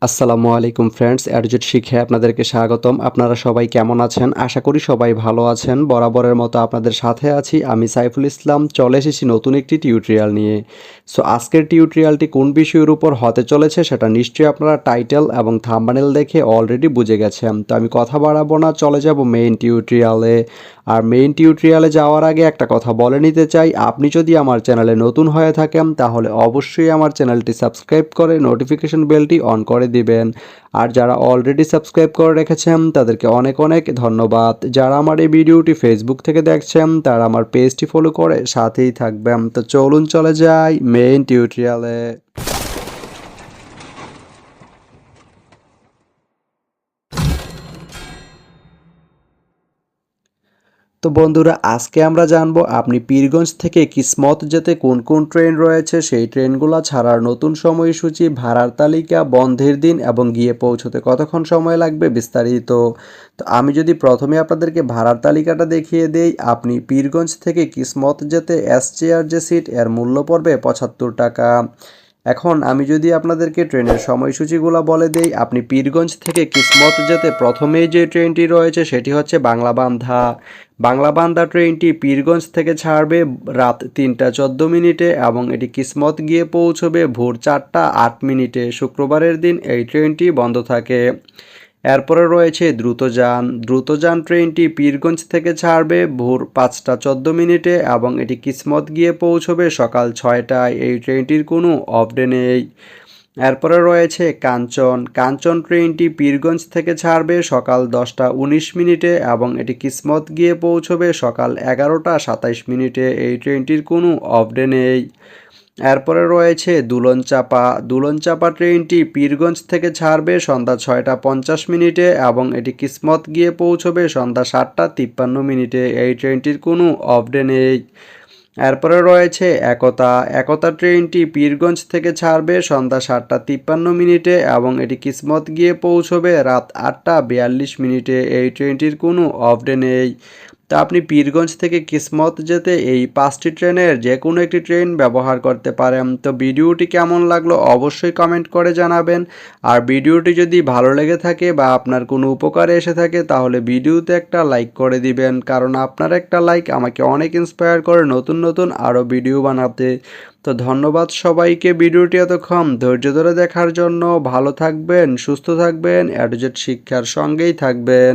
আসসালামু আলাইকুম ফ্রেন্ডস, অ্যাডজেট শিখে আপনাদেরকে স্বাগতম। আপনারা সবাই কেমন আছেন? আশা করি সবাই ভালো আছেন। বরাবরের মতো আপনাদের সাথে আছি আমি সাইফুল ইসলাম। চলে এসেছি নতুন একটি টিউটোরিয়াল নিয়ে। সো আজকের টিউটোরিয়ালটি কোন বিষয়ের উপর হতে চলেছে সেটা নিশ্চয়ই আপনারা টাইটেল এবং থাম্বনেল দেখে অলরেডি বুঝে গেছেন। তো আমি কথা বাড়াবো না, চলে যাব মেইন টিউটোরিয়ালে। আর মেইন টিউটোরিয়ালে যাওয়ার আগে একটা কথা বলে নিতে চাই, আপনি যদি আমার চ্যানেলে নতুন হয়ে থাকেন তাহলে অবশ্যই আমার চ্যানেলটি সাবস্ক্রাইব করে নোটিফিকেশন বেলটি অন করে দিবেন। আর যারা অলরেডি সাবস্ক্রাইব করে রেখেছেন তাদেরকে অনেক অনেক ধন্যবাদ। যারা আমার এই ভিডিওটি ফেসবুক থেকে দেখছেন তারা আমার পেজটি ফলো করে সাথেই থাকবেন। তো চলুন চলে যাই মেইন টিউটোরিয়ালে। তো বন্ধুরা, আজকে আমরা জানবো আপনি পীরগঞ্জ থেকে কিসমত যেতে কোন কোন ট্রেন রয়েছে, সেই ট্রেনগুলো ছাড়ার নতুন সময়সূচি, ভাড়ার তালিকা, বন্ধের দিন এবং গিয়ে পৌঁছতে কতক্ষণ সময় লাগবে বিস্তারিত। তো আমি যদি প্রথমে আপনাদেরকে ভাড়ার তালিকাটা দেখিয়ে দেই, আপনি পীরগঞ্জ থেকে কিসমত যেতে এস চেয়ার যে সিট এর মূল্য পড়বে ৭৫ টাকা। এখন আমি যদি আপনাদেরকে ট্রেনের সময়সূচিগুলো বলে দেই, আপনি পীরগঞ্জ থেকে কিসমত যেতে প্রথমেই যে ট্রেনটি রয়েছে সেটি হচ্ছে বাংলাবান্ধা। বাংলাবান্ধা ট্রেনটি পীরগঞ্জ থেকে ছাড়বে রাত ৩টা ১৪ মিনিটে এবং এটি কিসমত গিয়ে পৌঁছবে ভোর ৪টা ৮ মিনিটে। শুক্রবারের দিন এই ট্রেনটি বন্ধ থাকে। এরপরে রয়েছে দ্রুতযান ট্রেনটি পীরগঞ্জ থেকে ছাড়বে ভোর ৫টা ১৪ মিনিটে এবং এটি কিসমত গিয়ে পৌঁছবে সকাল ৬টায়। এই ট্রেনটির কোনো অফ ডে নেই। এরপরে রয়েছে কাঞ্চন ট্রেনটি পীরগঞ্জ থেকে ছাড়বে সকাল 10টা ১৯ মিনিটে এবং এটি কিসমত গিয়ে পৌঁছবে সকাল 11টা ২৭ মিনিটে। এই ট্রেনটির কোনো অফ ডে নেই। এরপরে রয়েছে দুলনচাপা ট্রেনটি পীরগঞ্জ থেকে ছাড়বে সন্ধ্যা 6টা ৫০ মিনিটে এবং এটি কিসমত গিয়ে পৌঁছবে সন্ধ্যা 7টা ৫৩ মিনিটে। এই ট্রেনটির কোনো অফ ডে নেই। এরপরে রয়েছে একতা ট্রেনটি পীরগঞ্জ থেকে ছাড়বে সন্ধ্যা 7টা ৫৩ মিনিটে এবং এটি কিসমত গিয়ে পৌঁছবে রাত 8টা ৪২ মিনিটে। এই ট্রেনটির কোনো অফ ডে নেই। তা আপনি পীরগঞ্জ থেকে কিসমত যেতে এই 5টি ট্রেনের যে কোনো একটি ট্রেন ব্যবহার করতে পারেন। তো ভিডিওটি কেমন লাগলো অবশ্যই কমেন্ট করে জানাবেন। আর ভিডিওটি যদি ভালো লেগে থাকে বা আপনার কোনো উপকারে এসে থাকে তাহলে ভিডিওতে একটা লাইক করে দিবেন, কারণ আপনার একটা লাইক আমাকে অনেক ইন্সপায়ার করে নতুন নতুন আরও ভিডিও বানাতে। তো ধন্যবাদ সবাইকে ভিডিওটি এতক্ষণ ধৈর্য ধরে দেখার জন্য। ভালো থাকবেন, সুস্থ থাকবেন, অ্যাডজেট শিক্ষার সঙ্গেই থাকবেন।